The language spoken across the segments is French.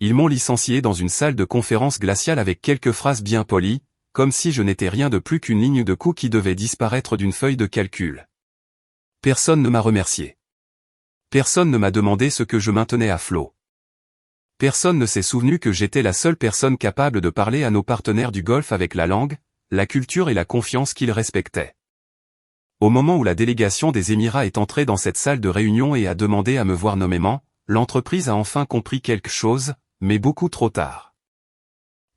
Ils m'ont licencié dans une salle de conférence glaciale avec quelques phrases bien polies, comme si je n'étais rien de plus qu'une ligne de code qui devait disparaître d'une feuille de calcul. Personne ne m'a remercié. Personne ne m'a demandé ce que je maintenais à flot. Personne ne s'est souvenu que j'étais la seule personne capable de parler à nos partenaires du Golfe avec la langue, la culture et la confiance qu'ils respectaient. Au moment où la délégation des Émirats est entrée dans cette salle de réunion et a demandé à me voir nommément, l'entreprise a enfin compris quelque chose, mais beaucoup trop tard.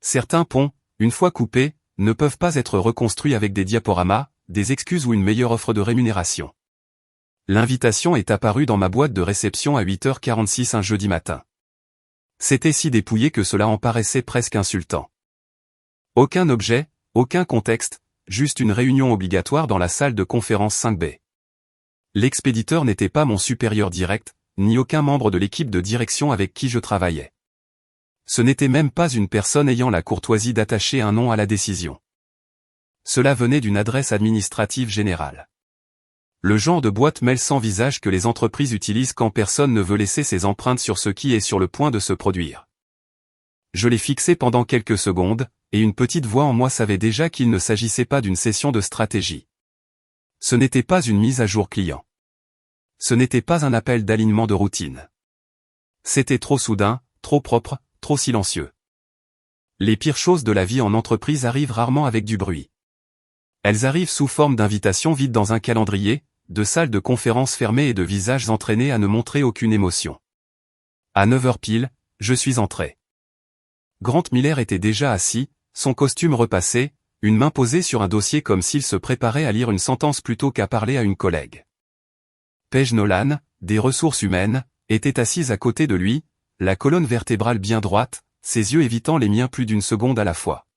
Certains ponts, une fois coupés, ne peuvent pas être reconstruits avec des diaporamas, des excuses ou une meilleure offre de rémunération. L'invitation est apparue dans ma boîte de réception à 8h46 un jeudi matin. C'était si dépouillé que cela en paraissait presque insultant. Aucun objet, aucun contexte, juste une réunion obligatoire dans la salle de conférence 5B. L'expéditeur n'était pas mon supérieur direct, ni aucun membre de l'équipe de direction avec qui je travaillais. Ce n'était même pas une personne ayant la courtoisie d'attacher un nom à la décision. Cela venait d'une adresse administrative générale. Le genre de boîte mail sans visage que les entreprises utilisent quand personne ne veut laisser ses empreintes sur ce qui est sur le point de se produire. Je l'ai fixé pendant quelques secondes, et une petite voix en moi savait déjà qu'il ne s'agissait pas d'une session de stratégie. Ce n'était pas une mise à jour client. Ce n'était pas un appel d'alignement de routine. C'était trop soudain, trop propre, trop silencieux. Les pires choses de la vie en entreprise arrivent rarement avec du bruit. Elles arrivent sous forme d'invitations vides dans un calendrier, de salles de conférences fermées et de visages entraînés à ne montrer aucune émotion. À 9h pile, je suis entré. Grant Miller était déjà assis, son costume repassé, une main posée sur un dossier comme s'il se préparait à lire une sentence plutôt qu'à parler à une collègue. Paige Nolan, des ressources humaines, était assise à côté de lui, la colonne vertébrale bien droite, ses yeux évitant les miens plus d'une seconde à la fois.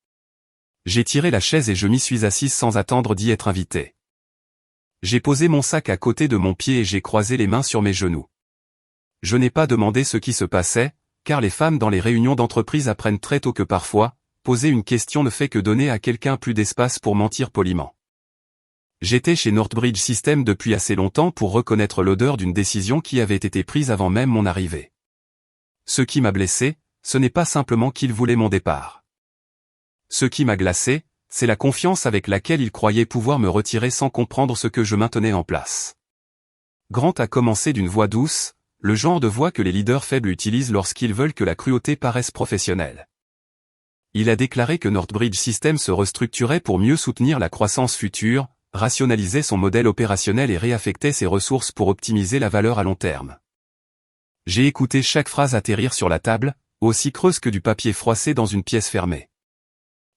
J'ai tiré la chaise et je m'y suis assise sans attendre d'y être invité. J'ai posé mon sac à côté de mon pied et j'ai croisé les mains sur mes genoux. Je n'ai pas demandé ce qui se passait, car les femmes dans les réunions d'entreprise apprennent très tôt que parfois, poser une question ne fait que donner à quelqu'un plus d'espace pour mentir poliment. J'étais chez Northbridge Systems depuis assez longtemps pour reconnaître l'odeur d'une décision qui avait été prise avant même mon arrivée. Ce qui m'a blessé, ce n'est pas simplement qu'il voulait mon départ. Ce qui m'a glacé, c'est la confiance avec laquelle il croyait pouvoir me retirer sans comprendre ce que je maintenais en place. Grant a commencé d'une voix douce, le genre de voix que les leaders faibles utilisent lorsqu'ils veulent que la cruauté paraisse professionnelle. Il a déclaré que Northbridge Systems se restructurait pour mieux soutenir la croissance future, rationalisait son modèle opérationnel et réaffectait ses ressources pour optimiser la valeur à long terme. J'ai écouté chaque phrase atterrir sur la table, aussi creuse que du papier froissé dans une pièce fermée.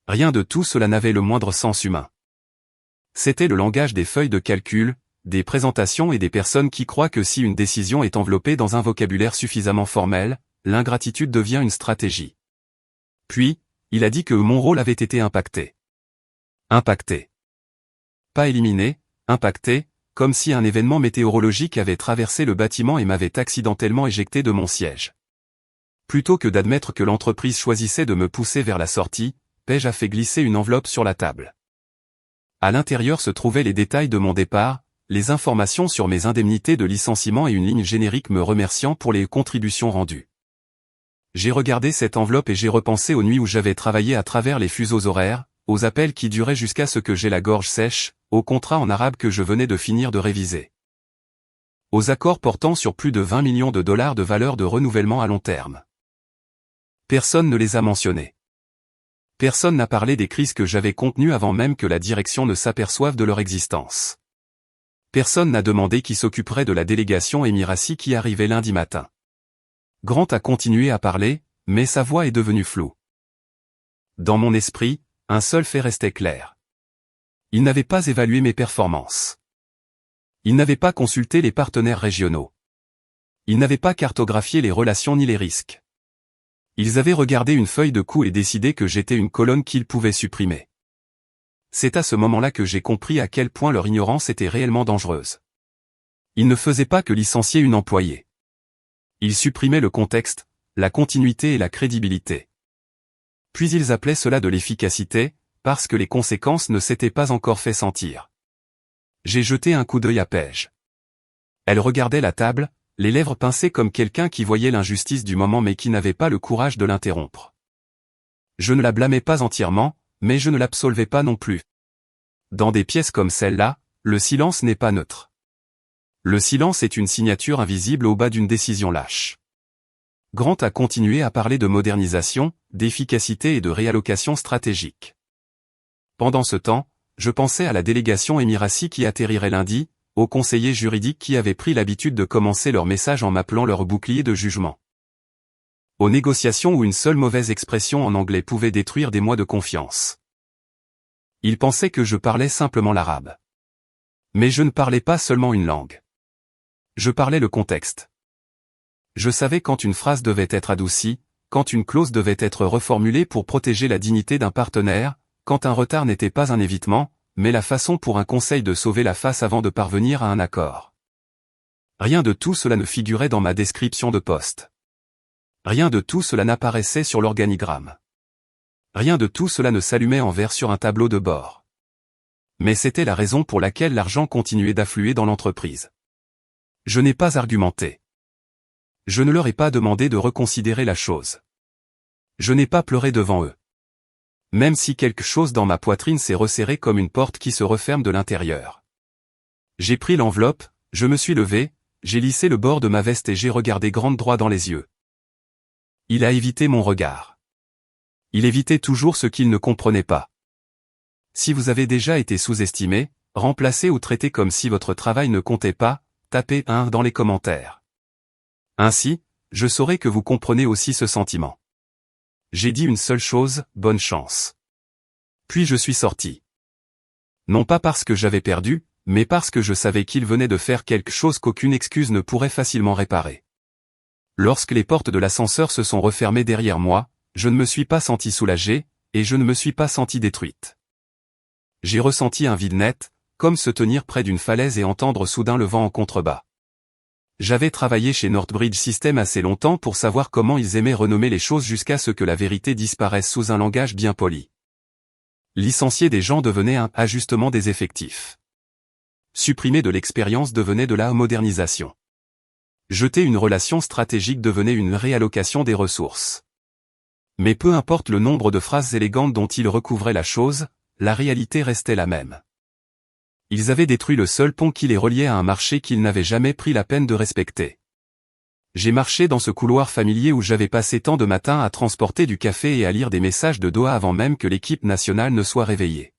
Rien de tout cela n'avait le moindre sens humain. C'était le langage des feuilles de calcul, des présentations et des personnes qui croient que si une décision est enveloppée dans un vocabulaire suffisamment formel, l'ingratitude devient une stratégie. Puis, il a dit que mon rôle avait été impacté. Impacté. Pas éliminé, impacté, comme si un événement météorologique avait traversé le bâtiment et m'avait accidentellement éjecté de mon siège. Plutôt que d'admettre que l'entreprise choisissait de me pousser vers la sortie, Paige a fait glisser une enveloppe sur la table. À l'intérieur se trouvaient les détails de mon départ, les informations sur mes indemnités de licenciement et une ligne générique me remerciant pour les contributions rendues. J'ai regardé cette enveloppe et j'ai repensé aux nuits où j'avais travaillé à travers les fuseaux horaires, aux appels qui duraient jusqu'à ce que j'ai la gorge sèche, au contrat en arabe que je venais de finir de réviser. Aux accords portant sur plus de 20 millions de dollars de valeur de renouvellement à long terme. Personne ne les a mentionnés. Personne n'a parlé des crises que j'avais contenues avant même que la direction ne s'aperçoive de leur existence. Personne n'a demandé qui s'occuperait de la délégation Émirati qui arrivait lundi matin. Grant a continué à parler, mais sa voix est devenue floue. Dans mon esprit, un seul fait restait clair. Il n'avait pas évalué mes performances. Il n'avait pas consulté les partenaires régionaux. Il n'avait pas cartographié les relations ni les risques. Ils avaient regardé une feuille de coût et décidé que j'étais une colonne qu'ils pouvaient supprimer. C'est à ce moment-là que j'ai compris à quel point leur ignorance était réellement dangereuse. Ils ne faisaient pas que licencier une employée. Ils supprimaient le contexte, la continuité et la crédibilité. Puis ils appelaient cela de l'efficacité, parce que les conséquences ne s'étaient pas encore fait sentir. J'ai jeté un coup d'œil à Paige. Elle regardait la table, les lèvres pincées comme quelqu'un qui voyait l'injustice du moment mais qui n'avait pas le courage de l'interrompre. Je ne la blâmais pas entièrement, mais je ne l'absolvais pas non plus. Dans des pièces comme celle-là, le silence n'est pas neutre. Le silence est une signature invisible au bas d'une décision lâche. Grant a continué à parler de modernisation, d'efficacité et de réallocation stratégique. Pendant ce temps, je pensais à la délégation Emirati qui atterrirait lundi, aux conseillers juridiques qui avaient pris l'habitude de commencer leur message en m'appelant leur bouclier de jugement. Aux négociations où une seule mauvaise expression en anglais pouvait détruire des mois de confiance. Ils pensaient que je parlais simplement l'arabe. Mais je ne parlais pas seulement une langue. Je parlais le contexte. Je savais quand une phrase devait être adoucie, quand une clause devait être reformulée pour protéger la dignité d'un partenaire, quand un retard n'était pas un évitement, mais la façon pour un conseil de sauver la face avant de parvenir à un accord. Rien de tout cela ne figurait dans ma description de poste. Rien de tout cela n'apparaissait sur l'organigramme. Rien de tout cela ne s'allumait en vert sur un tableau de bord. Mais c'était la raison pour laquelle l'argent continuait d'affluer dans l'entreprise. Je n'ai pas argumenté. Je ne leur ai pas demandé de reconsidérer la chose. Je n'ai pas pleuré devant eux. Même si quelque chose dans ma poitrine s'est resserré comme une porte qui se referme de l'intérieur. J'ai pris l'enveloppe, je me suis levé, j'ai lissé le bord de ma veste et j'ai regardé Grant droit dans les yeux. Il a évité mon regard. Il évitait toujours ce qu'il ne comprenait pas. Si vous avez déjà été sous-estimé, remplacé ou traité comme si votre travail ne comptait pas, tapez 1 dans les commentaires. Ainsi, je saurai que vous comprenez aussi ce sentiment. J'ai dit une seule chose, bonne chance. Puis je suis sorti. Non pas parce que j'avais perdu, mais parce que je savais qu'il venait de faire quelque chose qu'aucune excuse ne pourrait facilement réparer. Lorsque les portes de l'ascenseur se sont refermées derrière moi, je ne me suis pas senti soulagé, et je ne me suis pas senti détruite. J'ai ressenti un vide net, comme se tenir près d'une falaise et entendre soudain le vent en contrebas. J'avais travaillé chez Northbridge System assez longtemps pour savoir comment ils aimaient renommer les choses jusqu'à ce que la vérité disparaisse sous un langage bien poli. Licencier des gens devenait un ajustement des effectifs. Supprimer de l'expérience devenait de la modernisation. Jeter une relation stratégique devenait une réallocation des ressources. Mais peu importe le nombre de phrases élégantes dont ils recouvraient la chose, la réalité restait la même. Ils avaient détruit le seul pont qui les reliait à un marché qu'ils n'avaient jamais pris la peine de respecter. J'ai marché dans ce couloir familier où j'avais passé tant de matins à transporter du café et à lire des messages de Doha avant même que l'équipe nationale ne soit réveillée.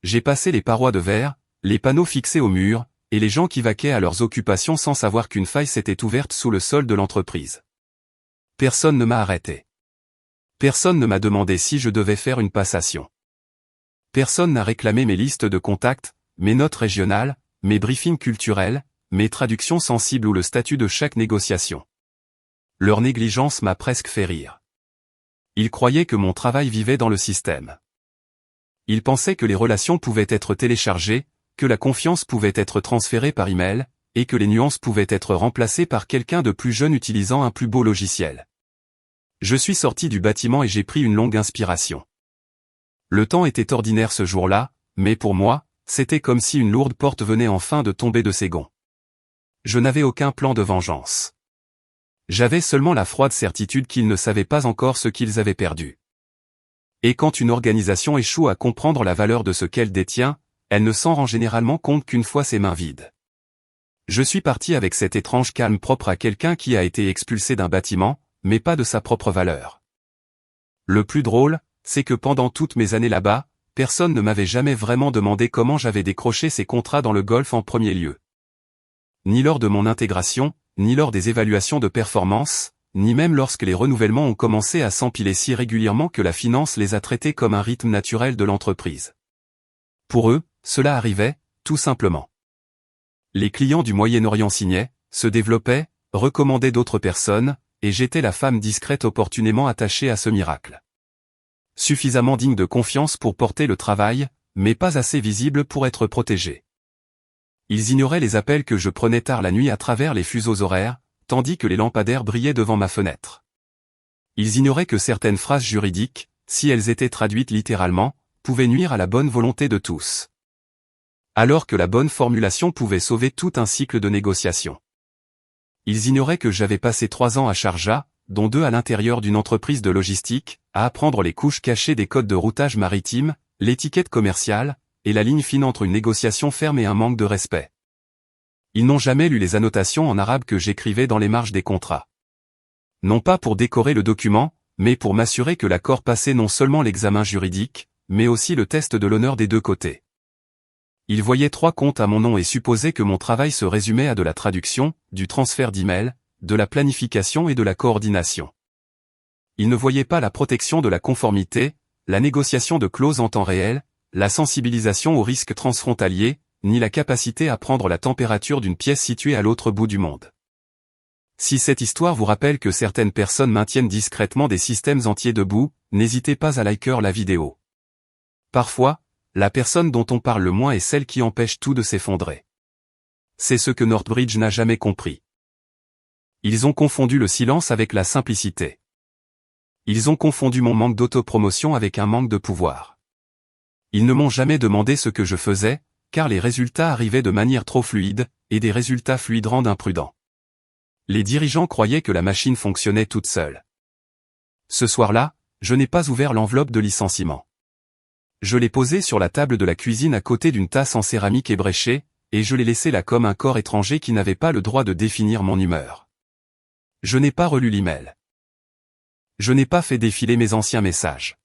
J'ai passé les parois de verre, les panneaux fixés au mur, et les gens qui vaquaient à leurs occupations sans savoir qu'une faille s'était ouverte sous le sol de l'entreprise. Personne ne m'a arrêté. Personne ne m'a demandé si je devais faire une passation. Personne n'a réclamé mes listes de contacts, mes notes régionales, mes briefings culturels, mes traductions sensibles ou le statut de chaque négociation. Leur négligence m'a presque fait rire. Ils croyaient que mon travail vivait dans le système. Ils pensaient que les relations pouvaient être téléchargées, que la confiance pouvait être transférée par email, et que les nuances pouvaient être remplacées par quelqu'un de plus jeune utilisant un plus beau logiciel. Je suis sorti du bâtiment et j'ai pris une longue inspiration. Le temps était ordinaire ce jour-là, mais pour moi, c'était comme si une lourde porte venait enfin de tomber de ses gonds. Je n'avais aucun plan de vengeance. J'avais seulement la froide certitude qu'ils ne savaient pas encore ce qu'ils avaient perdu. Et quand une organisation échoue à comprendre la valeur de ce qu'elle détient, elle ne s'en rend généralement compte qu'une fois ses mains vides. Je suis parti avec cet étrange calme propre à quelqu'un qui a été expulsé d'un bâtiment, mais pas de sa propre valeur. Le plus drôle, c'est que pendant toutes mes années là-bas, personne ne m'avait jamais vraiment demandé comment j'avais décroché ces contrats dans le golf en premier lieu. Ni lors de mon intégration, ni lors des évaluations de performance, ni même lorsque les renouvellements ont commencé à s'empiler si régulièrement que la finance les a traités comme un rythme naturel de l'entreprise. Pour eux, cela arrivait, tout simplement. Les clients du Moyen-Orient signaient, se développaient, recommandaient d'autres personnes, et j'étais la femme discrète opportunément attachée à ce miracle. Suffisamment digne de confiance pour porter le travail, mais pas assez visible pour être protégée. Ils ignoraient les appels que je prenais tard la nuit à travers les fuseaux horaires, tandis que les lampadaires brillaient devant ma fenêtre. Ils ignoraient que certaines phrases juridiques, si elles étaient traduites littéralement, pouvaient nuire à la bonne volonté de tous. Alors que la bonne formulation pouvait sauver tout un cycle de négociation. Ils ignoraient que j'avais passé 3 ans à Sharjah, dont 2 à l'intérieur d'une entreprise de logistique, à apprendre les couches cachées des codes de routage maritime, l'étiquette commerciale, et la ligne fine entre une négociation ferme et un manque de respect. Ils n'ont jamais lu les annotations en arabe que j'écrivais dans les marges des contrats. Non pas pour décorer le document, mais pour m'assurer que l'accord passait non seulement l'examen juridique, mais aussi le test de l'honneur des deux côtés. Ils voyaient 3 comptes à mon nom et supposaient que mon travail se résumait à de la traduction, du transfert d'email, de la planification et de la coordination. Ils ne voyaient pas la protection de la conformité, la négociation de clauses en temps réel, la sensibilisation aux risques transfrontaliers, ni la capacité à prendre la température d'une pièce située à l'autre bout du monde. Si cette histoire vous rappelle que certaines personnes maintiennent discrètement des systèmes entiers debout, n'hésitez pas à liker la vidéo. Parfois, la personne dont on parle le moins est celle qui empêche tout de s'effondrer. C'est ce que Northbridge n'a jamais compris. Ils ont confondu le silence avec la simplicité. Ils ont confondu mon manque d'autopromotion avec un manque de pouvoir. Ils ne m'ont jamais demandé ce que je faisais, car les résultats arrivaient de manière trop fluide, et des résultats fluides rendent imprudents. Les dirigeants croyaient que la machine fonctionnait toute seule. Ce soir-là, je n'ai pas ouvert l'enveloppe de licenciement. Je l'ai posée sur la table de la cuisine à côté d'une tasse en céramique ébréchée, et je l'ai laissée là comme un corps étranger qui n'avait pas le droit de définir mon humeur. Je n'ai pas relu l'email. Je n'ai pas fait défiler mes anciens messages.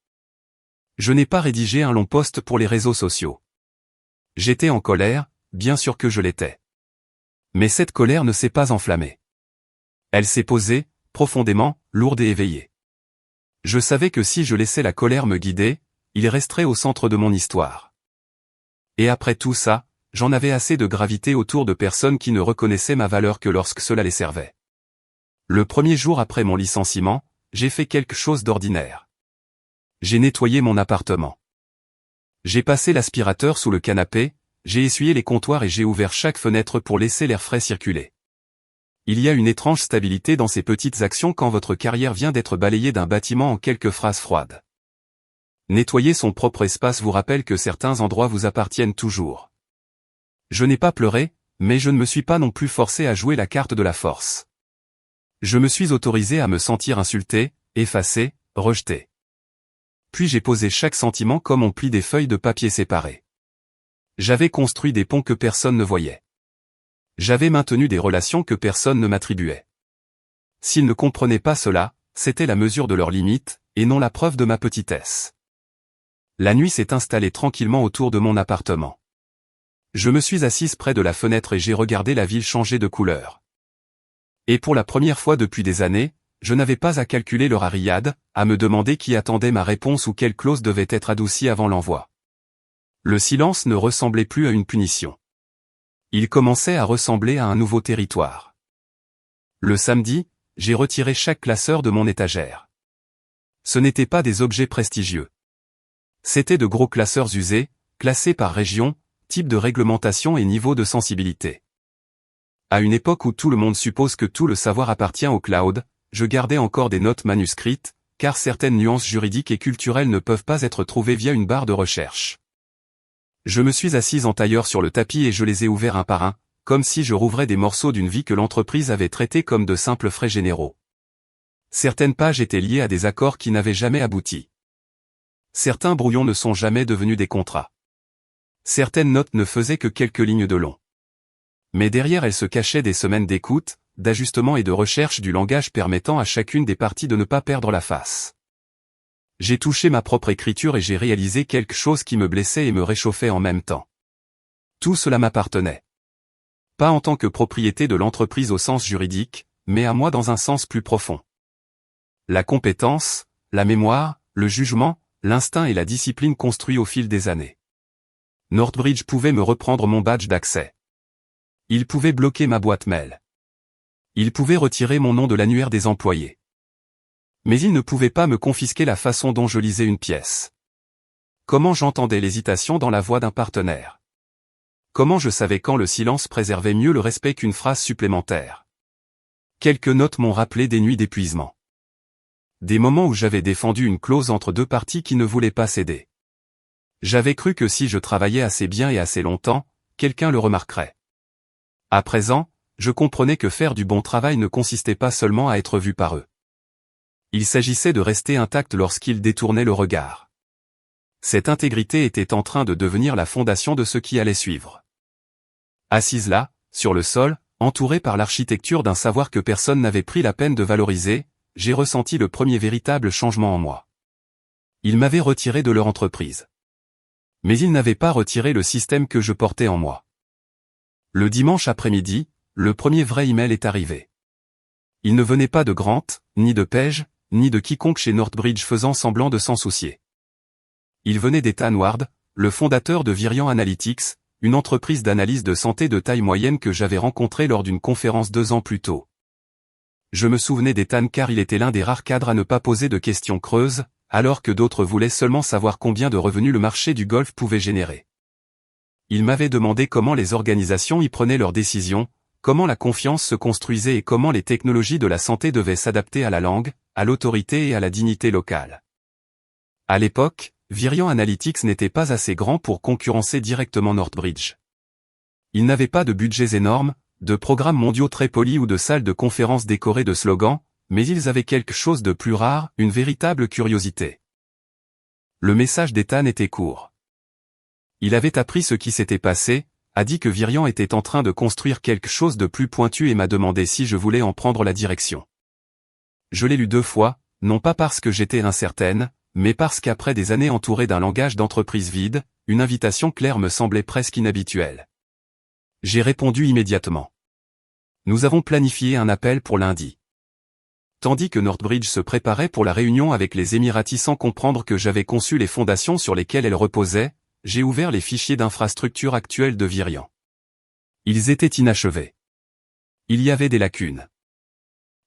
Je n'ai pas rédigé un long post pour les réseaux sociaux. J'étais en colère, bien sûr que je l'étais. Mais cette colère ne s'est pas enflammée. Elle s'est posée, profondément, lourde et éveillée. Je savais que si je laissais la colère me guider, il resterait au centre de mon histoire. Et après tout ça, j'en avais assez de gravité autour de personnes qui ne reconnaissaient ma valeur que lorsque cela les servait. Le premier jour après mon licenciement, j'ai fait quelque chose d'ordinaire. J'ai nettoyé mon appartement. J'ai passé l'aspirateur sous le canapé, j'ai essuyé les comptoirs et j'ai ouvert chaque fenêtre pour laisser l'air frais circuler. Il y a une étrange stabilité dans ces petites actions quand votre carrière vient d'être balayée d'un bâtiment en quelques phrases froides. Nettoyer son propre espace vous rappelle que certains endroits vous appartiennent toujours. Je n'ai pas pleuré, mais je ne me suis pas non plus forcé à jouer la carte de la force. Je me suis autorisé à me sentir insulté, effacé, rejeté. Puis j'ai posé chaque sentiment comme on plie des feuilles de papier séparées. J'avais construit des ponts que personne ne voyait. J'avais maintenu des relations que personne ne m'attribuait. S'ils ne comprenaient pas cela, c'était la mesure de leurs limites, et non la preuve de ma petitesse. La nuit s'est installée tranquillement autour de mon appartement. Je me suis assise près de la fenêtre et j'ai regardé la ville changer de couleur. Et pour la première fois depuis des années, je n'avais pas à calculer l'heure à Riyad, à me demander qui attendait ma réponse ou quelle clause devait être adoucie avant l'envoi. Le silence ne ressemblait plus à une punition. Il commençait à ressembler à un nouveau territoire. Le samedi, j'ai retiré chaque classeur de mon étagère. Ce n'étaient pas des objets prestigieux. C'étaient de gros classeurs usés, classés par région, type de réglementation et niveau de sensibilité. À une époque où tout le monde suppose que tout le savoir appartient au cloud, je gardais encore des notes manuscrites, car certaines nuances juridiques et culturelles ne peuvent pas être trouvées via une barre de recherche. Je me suis assise en tailleur sur le tapis et je les ai ouverts un par un, comme si je rouvrais des morceaux d'une vie que l'entreprise avait traités comme de simples frais généraux. Certaines pages étaient liées à des accords qui n'avaient jamais abouti. Certains brouillons ne sont jamais devenus des contrats. Certaines notes ne faisaient que quelques lignes de long. Mais derrière elles se cachaient des semaines d'écoute, d'ajustement et de recherche du langage permettant à chacune des parties de ne pas perdre la face. J'ai touché ma propre écriture et j'ai réalisé quelque chose qui me blessait et me réchauffait en même temps. Tout cela m'appartenait. Pas en tant que propriété de l'entreprise au sens juridique, mais à moi dans un sens plus profond. La compétence, la mémoire, le jugement, l'instinct et la discipline construits au fil des années. Northbridge pouvait me reprendre mon badge d'accès. Il pouvait bloquer ma boîte mail. Il pouvait retirer mon nom de l'annuaire des employés. Mais il ne pouvait pas me confisquer la façon dont je lisais une pièce. Comment j'entendais l'hésitation dans la voix d'un partenaire. Comment je savais quand le silence préservait mieux le respect qu'une phrase supplémentaire. Quelques notes m'ont rappelé des nuits d'épuisement. Des moments où j'avais défendu une clause entre deux parties qui ne voulaient pas céder. J'avais cru que si je travaillais assez bien et assez longtemps, quelqu'un le remarquerait. À présent, je comprenais que faire du bon travail ne consistait pas seulement à être vu par eux. Il s'agissait de rester intact lorsqu'ils détournaient le regard. Cette intégrité était en train de devenir la fondation de ce qui allait suivre. Assise là, sur le sol, entourée par l'architecture d'un savoir que personne n'avait pris la peine de valoriser, j'ai ressenti le premier véritable changement en moi. Ils m'avaient retiré de leur entreprise. Mais ils n'avaient pas retiré le système que je portais en moi. Le dimanche après-midi, le premier vrai email est arrivé. Il ne venait pas de Grant, ni de Page, ni de quiconque chez Northbridge faisant semblant de s'en soucier. Il venait d'Ethan Ward, le fondateur de Virion Analytics, une entreprise d'analyse de santé de taille moyenne que j'avais rencontrée lors d'une conférence 2 ans plus tôt. Je me souvenais d'Ethan car il était l'un des rares cadres à ne pas poser de questions creuses, alors que d'autres voulaient seulement savoir combien de revenus le marché du golf pouvait générer. Il m'avait demandé comment les organisations y prenaient leurs décisions, comment la confiance se construisait et comment les technologies de la santé devaient s'adapter à la langue, à l'autorité et à la dignité locale. À l'époque, Virion Analytics n'était pas assez grand pour concurrencer directement Northbridge. Il n'avait pas de budgets énormes, de programmes mondiaux très polis ou de salles de conférences décorées de slogans, mais ils avaient quelque chose de plus rare, une véritable curiosité. Le message d'Ethan était court. Il avait appris ce qui s'était passé, a dit que Virion était en train de construire quelque chose de plus pointu et m'a demandé si je voulais en prendre la direction. Je l'ai lu 2 fois, non pas parce que j'étais incertaine, mais parce qu'après des années entourées d'un langage d'entreprise vide, une invitation claire me semblait presque inhabituelle. J'ai répondu immédiatement. Nous avons planifié un appel pour lundi. Tandis que Northbridge se préparait pour la réunion avec les Émiratis sans comprendre que j'avais conçu les fondations sur lesquelles elles reposaient, j'ai ouvert les fichiers d'infrastructure actuels de Virion. Ils étaient inachevés. Il y avait des lacunes.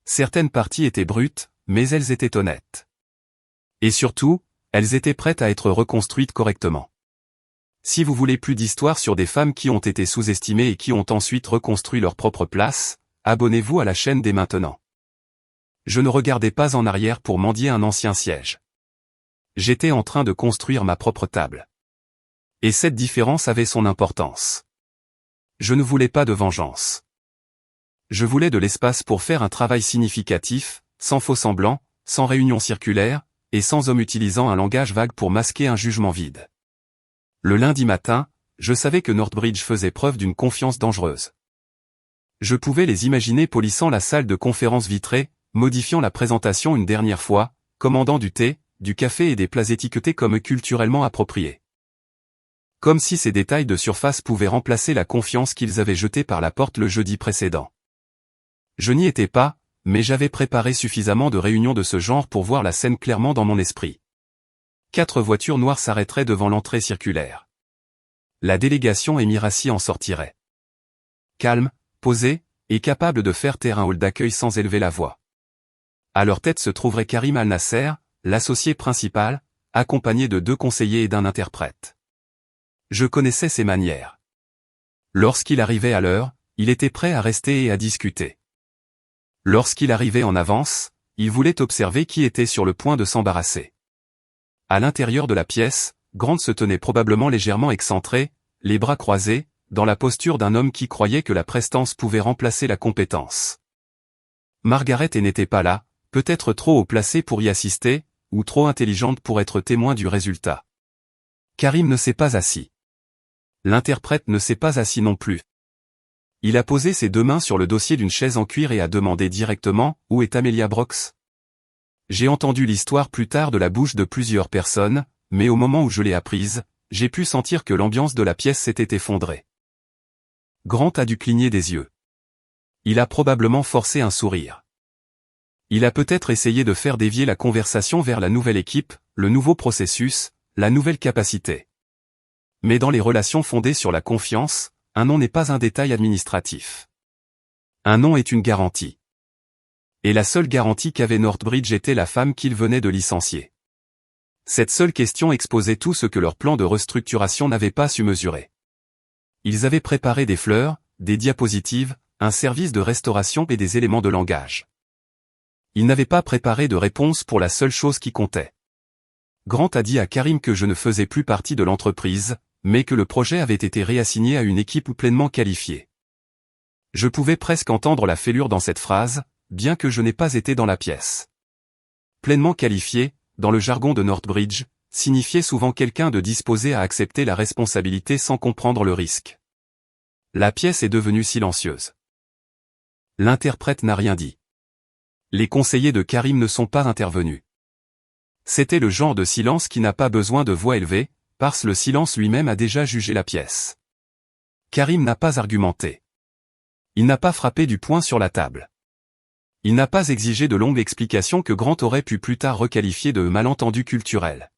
Certaines parties étaient brutes, mais elles étaient honnêtes. Et surtout, elles étaient prêtes à être reconstruites correctement. Si vous voulez plus d'histoires sur des femmes qui ont été sous-estimées et qui ont ensuite reconstruit leur propre place, abonnez-vous à la chaîne dès maintenant. Je ne regardais pas en arrière pour mendier un ancien siège. J'étais en train de construire ma propre table. Et cette différence avait son importance. Je ne voulais pas de vengeance. Je voulais de l'espace pour faire un travail significatif, sans faux-semblants, sans réunion circulaire, et sans homme utilisant un langage vague pour masquer un jugement vide. Le lundi matin, je savais que Northbridge faisait preuve d'une confiance dangereuse. Je pouvais les imaginer polissant la salle de conférence vitrée, modifiant la présentation une dernière fois, commandant du thé, du café et des plats étiquetés comme culturellement appropriés. Comme si ces détails de surface pouvaient remplacer la confiance qu'ils avaient jetée par la porte le jeudi précédent. Je n'y étais pas, mais j'avais préparé suffisamment de réunions de ce genre pour voir la scène clairement dans mon esprit. 4 voitures noires s'arrêteraient devant l'entrée circulaire. La délégation Émiratis en sortirait. Calme, posée, et capable de faire taire un hall d'accueil sans élever la voix. À leur tête se trouverait Karim Al-Nasser, l'associé principal, accompagné de 2 conseillers et d'un interprète. Je connaissais ses manières. Lorsqu'il arrivait à l'heure, il était prêt à rester et à discuter. Lorsqu'il arrivait en avance, il voulait observer qui était sur le point de s'embarrasser. À l'intérieur de la pièce, Grant se tenait probablement légèrement excentré, les bras croisés, dans la posture d'un homme qui croyait que la prestance pouvait remplacer la compétence. Margaret n'était pas là, peut-être trop haut placée pour y assister, ou trop intelligente pour être témoin du résultat. Karim ne s'est pas assis. L'interprète ne s'est pas assis non plus. Il a posé ses 2 mains sur le dossier d'une chaise en cuir et a demandé directement « Où est Amelia Brooks ?» J'ai entendu l'histoire plus tard de la bouche de plusieurs personnes, mais au moment où je l'ai apprise, j'ai pu sentir que l'ambiance de la pièce s'était effondrée. Grant a dû cligner des yeux. Il a probablement forcé un sourire. Il a peut-être essayé de faire dévier la conversation vers la nouvelle équipe, le nouveau processus, la nouvelle capacité. Mais dans les relations fondées sur la confiance, un nom n'est pas un détail administratif. Un nom est une garantie. Et la seule garantie qu'avait Northbridge était la femme qu'il venait de licencier. Cette seule question exposait tout ce que leur plan de restructuration n'avait pas su mesurer. Ils avaient préparé des fleurs, des diapositives, un service de restauration et des éléments de langage. Ils n'avaient pas préparé de réponse pour la seule chose qui comptait. Grant a dit à Karim que je ne faisais plus partie de l'entreprise, mais que le projet avait été réassigné à une équipe pleinement qualifiée. Je pouvais presque entendre la fêlure dans cette phrase, bien que je n'ai pas été dans la pièce. Pleinement qualifié, dans le jargon de Northbridge, signifiait souvent quelqu'un de disposé à accepter la responsabilité sans comprendre le risque. La pièce est devenue silencieuse. L'interprète n'a rien dit. Les conseillers de Karim ne sont pas intervenus. C'était le genre de silence qui n'a pas besoin de voix élevée, parce que le silence lui-même a déjà jugé la pièce. Karim n'a pas argumenté. Il n'a pas frappé du poing sur la table. Il n'a pas exigé de longues explications que Grant aurait pu plus tard requalifier de malentendus culturels.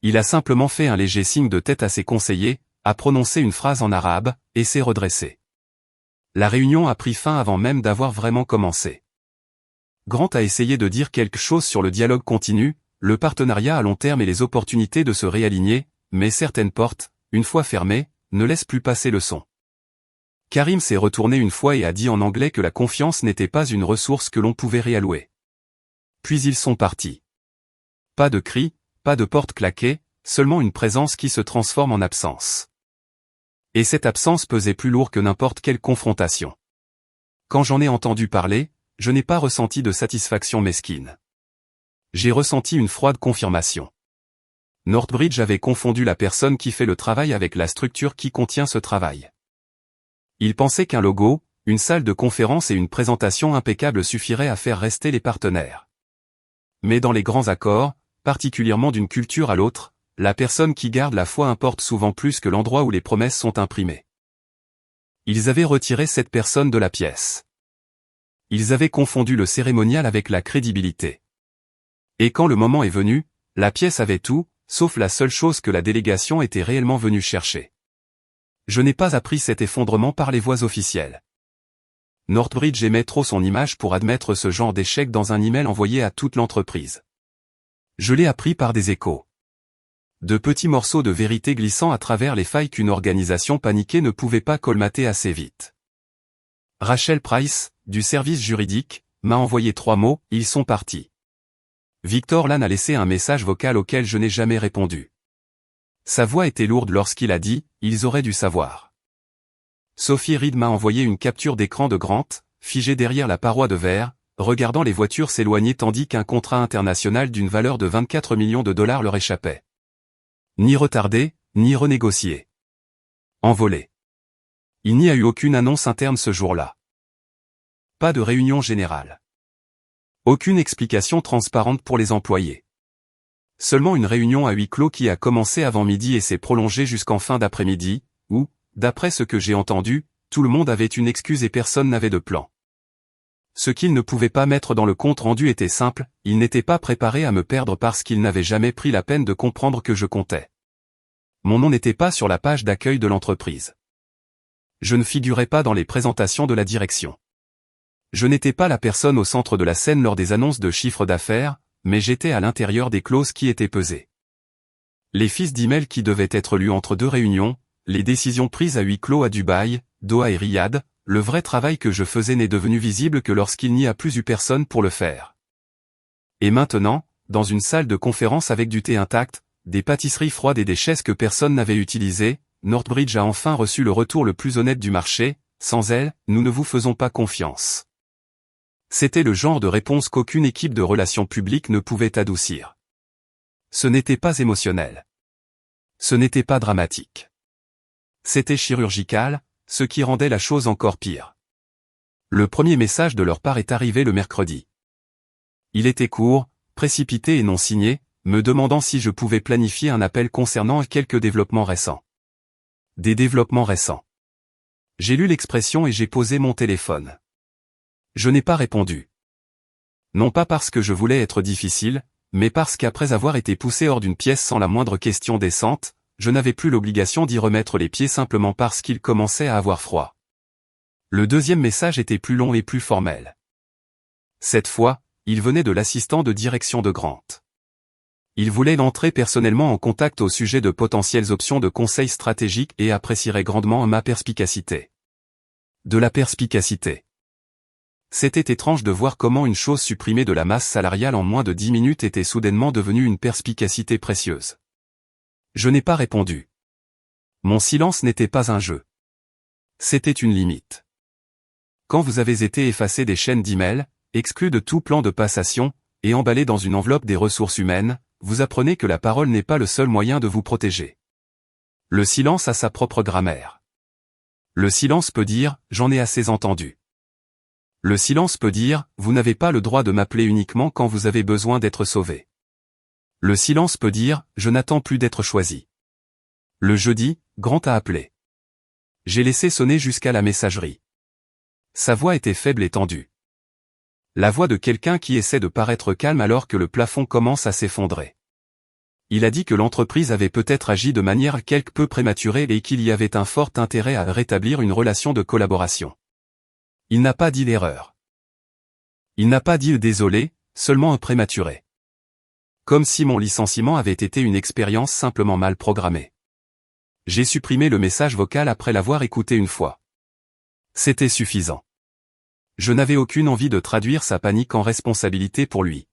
Il a simplement fait un léger signe de tête à ses conseillers, a prononcé une phrase en arabe, et s'est redressé. La réunion a pris fin avant même d'avoir vraiment commencé. Grant a essayé de dire quelque chose sur le dialogue continu, le partenariat à long terme et les opportunités de se réaligner, mais certaines portes, une fois fermées, ne laissent plus passer le son. Karim s'est retourné une fois et a dit en anglais que la confiance n'était pas une ressource que l'on pouvait réallouer. Puis ils sont partis. Pas de cris, pas de porte claquée, seulement une présence qui se transforme en absence. Et cette absence pesait plus lourd que n'importe quelle confrontation. Quand j'en ai entendu parler, je n'ai pas ressenti de satisfaction mesquine. J'ai ressenti une froide confirmation. Northbridge avait confondu la personne qui fait le travail avec la structure qui contient ce travail. Il pensait qu'un logo, une salle de conférence et une présentation impeccable suffiraient à faire rester les partenaires. Mais dans les grands accords, particulièrement d'une culture à l'autre, la personne qui garde la foi importe souvent plus que l'endroit où les promesses sont imprimées. Ils avaient retiré cette personne de la pièce. Ils avaient confondu le cérémonial avec la crédibilité. Et quand le moment est venu, la pièce avait tout, sauf la seule chose que la délégation était réellement venue chercher. Je n'ai pas appris cet effondrement par les voies officielles. Northbridge aimait trop son image pour admettre ce genre d'échec dans un email envoyé à toute l'entreprise. Je l'ai appris par des échos. De petits morceaux de vérité glissant à travers les failles qu'une organisation paniquée ne pouvait pas colmater assez vite. Rachel Price, du service juridique, m'a envoyé 3 mots, ils sont partis. Victor Lann a laissé un message vocal auquel je n'ai jamais répondu. Sa voix était lourde lorsqu'il a dit, ils auraient dû savoir. Sophie Reed m'a envoyé une capture d'écran de Grant, figé derrière la paroi de verre, regardant les voitures s'éloigner tandis qu'un contrat international d'une valeur de 24 millions de dollars leur échappait. Ni retardé, ni renégocié. Envolé. Il n'y a eu aucune annonce interne ce jour-là. Pas de réunion générale. Aucune explication transparente pour les employés. Seulement une réunion à huis clos qui a commencé avant midi et s'est prolongée jusqu'en fin d'après-midi, où, d'après ce que j'ai entendu, tout le monde avait une excuse et personne n'avait de plan. Ce qu'ils ne pouvaient pas mettre dans le compte rendu était simple, ils n'étaient pas préparés à me perdre parce qu'ils n'avaient jamais pris la peine de comprendre que je comptais. Mon nom n'était pas sur la page d'accueil de l'entreprise. Je ne figurais pas dans les présentations de la direction. Je n'étais pas la personne au centre de la scène lors des annonces de chiffre d'affaires, mais j'étais à l'intérieur des clauses qui étaient pesées. Les fiches d'email qui devaient être lues entre 2 réunions, les décisions prises à huis clos à Dubaï, Doha et Riyad, le vrai travail que je faisais n'est devenu visible que lorsqu'il n'y a plus eu personne pour le faire. Et maintenant, dans une salle de conférence avec du thé intact, des pâtisseries froides et des chaises que personne n'avait utilisées, Northbridge a enfin reçu le retour le plus honnête du marché, sans elle, nous ne vous faisons pas confiance. C'était le genre de réponse qu'aucune équipe de relations publiques ne pouvait adoucir. Ce n'était pas émotionnel. Ce n'était pas dramatique. C'était chirurgical, ce qui rendait la chose encore pire. Le premier message de leur part est arrivé le mercredi. Il était court, précipité et non signé, me demandant si je pouvais planifier un appel concernant quelques développements récents. Des développements récents. J'ai lu l'expression et j'ai posé mon téléphone. Je n'ai pas répondu. Non pas parce que je voulais être difficile, mais parce qu'après avoir été poussé hors d'une pièce sans la moindre question décente, je n'avais plus l'obligation d'y remettre les pieds simplement parce qu'il commençait à avoir froid. Le deuxième message était plus long et plus formel. Cette fois, il venait de l'assistant de direction de Grant. Il voulait entrer personnellement en contact au sujet de potentielles options de conseil stratégique et apprécierait grandement ma perspicacité. De la perspicacité. C'était étrange de voir comment une chose supprimée de la masse salariale en moins de 10 minutes était soudainement devenue une perspicacité précieuse. Je n'ai pas répondu. Mon silence n'était pas un jeu. C'était une limite. Quand vous avez été effacé des chaînes d'emails, exclu de tout plan de passation, et emballé dans une enveloppe des ressources humaines, vous apprenez que la parole n'est pas le seul moyen de vous protéger. Le silence a sa propre grammaire. Le silence peut dire « j'en ai assez entendu ». Le silence peut dire « vous n'avez pas le droit de m'appeler uniquement quand vous avez besoin d'être sauvé ». Le silence peut dire « je n'attends plus d'être choisi ». Le jeudi, Grant a appelé. J'ai laissé sonner jusqu'à la messagerie. Sa voix était faible et tendue. La voix de quelqu'un qui essaie de paraître calme alors que le plafond commence à s'effondrer. Il a dit que l'entreprise avait peut-être agi de manière quelque peu prématurée et qu'il y avait un fort intérêt à rétablir une relation de collaboration. Il n'a pas dit l'erreur. Il n'a pas dit le désolé, seulement un prématuré. Comme si mon licenciement avait été une expérience simplement mal programmée. J'ai supprimé le message vocal après l'avoir écouté une fois. C'était suffisant. Je n'avais aucune envie de traduire sa panique en responsabilité pour lui.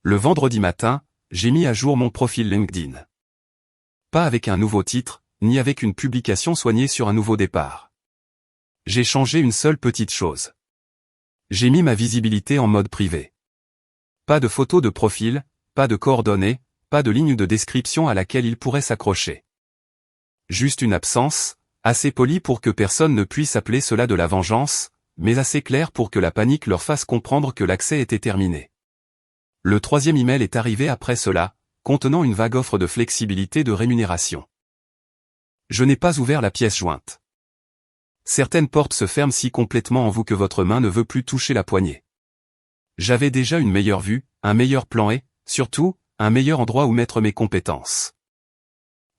Le vendredi matin, j'ai mis à jour mon profil LinkedIn. Pas avec un nouveau titre, ni avec une publication soignée sur un nouveau départ. J'ai changé une seule petite chose. J'ai mis ma visibilité en mode privé. Pas de photo de profil, pas de coordonnées, pas de ligne de description à laquelle il pourrait s'accrocher. Juste une absence, assez polie pour que personne ne puisse appeler cela de la vengeance, mais assez claire pour que la panique leur fasse comprendre que l'accès était terminé. Le troisième email est arrivé après cela, contenant une vague offre de flexibilité de rémunération. Je n'ai pas ouvert la pièce jointe. Certaines portes se ferment si complètement en vous que votre main ne veut plus toucher la poignée. J'avais déjà une meilleure vue, un meilleur plan et, surtout, un meilleur endroit où mettre mes compétences.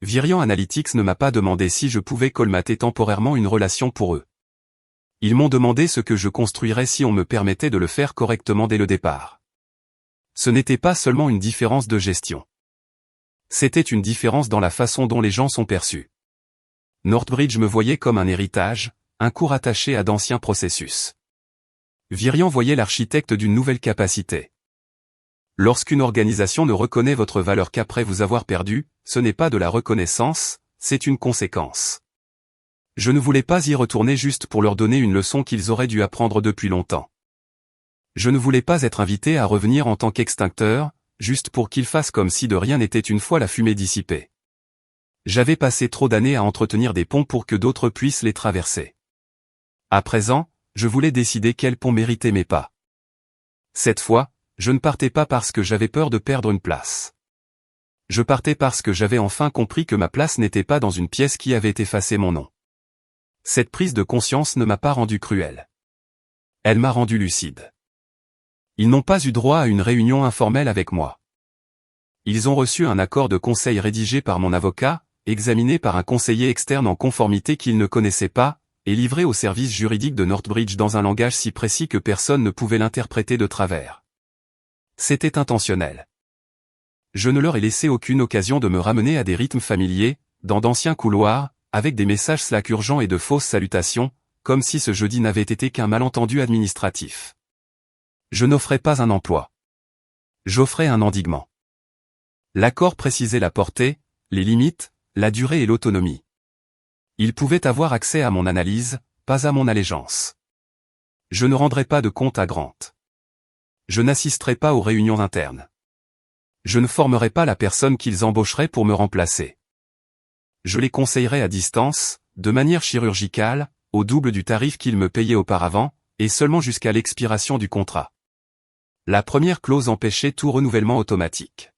Virion Analytics ne m'a pas demandé si je pouvais colmater temporairement une relation pour eux. Ils m'ont demandé ce que je construirais si on me permettait de le faire correctement dès le départ. Ce n'était pas seulement une différence de gestion. C'était une différence dans la façon dont les gens sont perçus. Northbridge me voyait comme un héritage, un cours attaché à d'anciens processus. Virion voyait l'architecte d'une nouvelle capacité. Lorsqu'une organisation ne reconnaît votre valeur qu'après vous avoir perdu, ce n'est pas de la reconnaissance, c'est une conséquence. Je ne voulais pas y retourner juste pour leur donner une leçon qu'ils auraient dû apprendre depuis longtemps. Je ne voulais pas être invité à revenir en tant qu'extincteur, juste pour qu'ils fassent comme si de rien n'était une fois la fumée dissipée. J'avais passé trop d'années à entretenir des ponts pour que d'autres puissent les traverser. À présent, je voulais décider quel pont méritait mes pas. Cette fois, je ne partais pas parce que j'avais peur de perdre une place. Je partais parce que j'avais enfin compris que ma place n'était pas dans une pièce qui avait effacé mon nom. Cette prise de conscience ne m'a pas rendu cruel. Elle m'a rendu lucide. Ils n'ont pas eu droit à une réunion informelle avec moi. Ils ont reçu un accord de conseil rédigé par mon avocat, examiné par un conseiller externe en conformité qu'ils ne connaissaient pas, et livré au service juridique de Northbridge dans un langage si précis que personne ne pouvait l'interpréter de travers. C'était intentionnel. Je ne leur ai laissé aucune occasion de me ramener à des rythmes familiers, dans d'anciens couloirs, avec des messages Slack urgents et de fausses salutations, comme si ce jeudi n'avait été qu'un malentendu administratif. Je n'offrais pas un emploi. J'offrais un endiguement. L'accord précisait la portée, les limites, la durée et l'autonomie. Ils pouvaient avoir accès à mon analyse, pas à mon allégeance. Je ne rendrai pas de compte à Grant. Je n'assisterai pas aux réunions internes. Je ne formerai pas la personne qu'ils embaucheraient pour me remplacer. Je les conseillerai à distance, de manière chirurgicale, au double du tarif qu'ils me payaient auparavant, et seulement jusqu'à l'expiration du contrat. La première clause empêchait tout renouvellement automatique.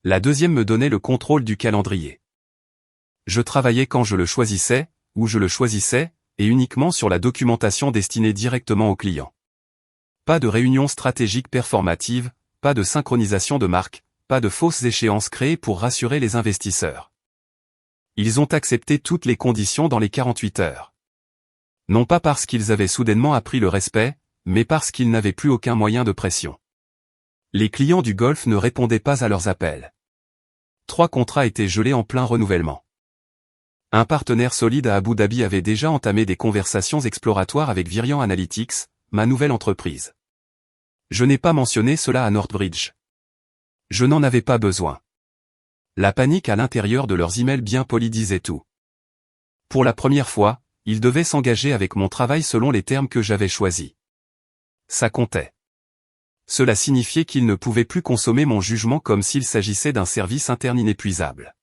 La deuxième me donnait le contrôle du calendrier. Je travaillais quand je le choisissais, où je le choisissais, et uniquement sur la documentation destinée directement aux clients. Pas de réunion stratégique performative, pas de synchronisation de marque, pas de fausses échéances créées pour rassurer les investisseurs. Ils ont accepté toutes les conditions dans les 48 heures. Non pas parce qu'ils avaient soudainement appris le respect, mais parce qu'ils n'avaient plus aucun moyen de pression. Les clients du Golfe ne répondaient pas à leurs appels. 3 contrats étaient gelés en plein renouvellement. Un partenaire solide à Abu Dhabi avait déjà entamé des conversations exploratoires avec Virion Analytics, ma nouvelle entreprise. Je n'ai pas mentionné cela à Northbridge. Je n'en avais pas besoin. La panique à l'intérieur de leurs emails bien polis disait tout. Pour la première fois, il devait s'engager avec mon travail selon les termes que j'avais choisis. Ça comptait. Cela signifiait qu'il ne pouvait plus consommer mon jugement comme s'il s'agissait d'un service interne inépuisable.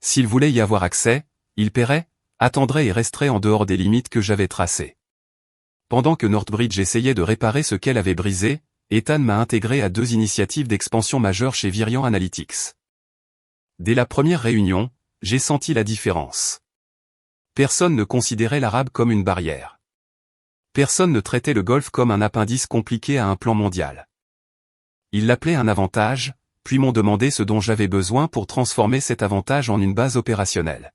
S'il voulait y avoir accès, il paierait, attendrait et resterait en dehors des limites que j'avais tracées. Pendant que Northbridge essayait de réparer ce qu'elle avait brisé, Ethan m'a intégré à 2 initiatives d'expansion majeures chez Virian Analytics. Dès la première réunion, j'ai senti la différence. Personne ne considérait l'arabe comme une barrière. Personne ne traitait le golfe comme un appendice compliqué à un plan mondial. Ils l'appelaient un avantage, puis m'ont demandé ce dont j'avais besoin pour transformer cet avantage en une base opérationnelle.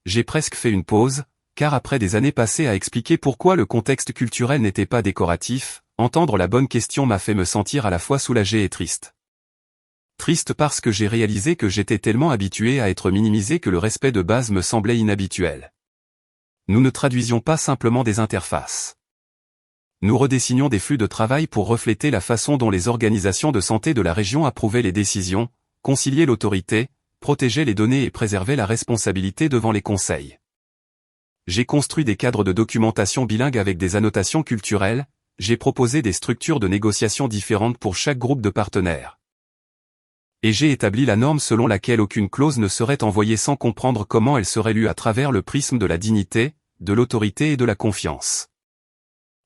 J'ai presque fait une pause, car après des années passées à expliquer pourquoi le contexte culturel n'était pas décoratif, entendre la bonne question m'a fait me sentir à la fois soulagé et triste. Triste parce que j'ai réalisé que j'étais tellement habitué à être minimisé que le respect de base me semblait inhabituel. Nous ne traduisions pas simplement des interfaces. Nous redessinions des flux de travail pour refléter la façon dont les organisations de santé de la région approuvaient les décisions, conciliaient l'autorité, protégeaient les données et préservaient la responsabilité devant les conseils. J'ai construit des cadres de documentation bilingues avec des annotations culturelles, j'ai proposé des structures de négociation différentes pour chaque groupe de partenaires. Et j'ai établi la norme selon laquelle aucune clause ne serait envoyée sans comprendre comment elle serait lue à travers le prisme de la dignité, de l'autorité et de la confiance.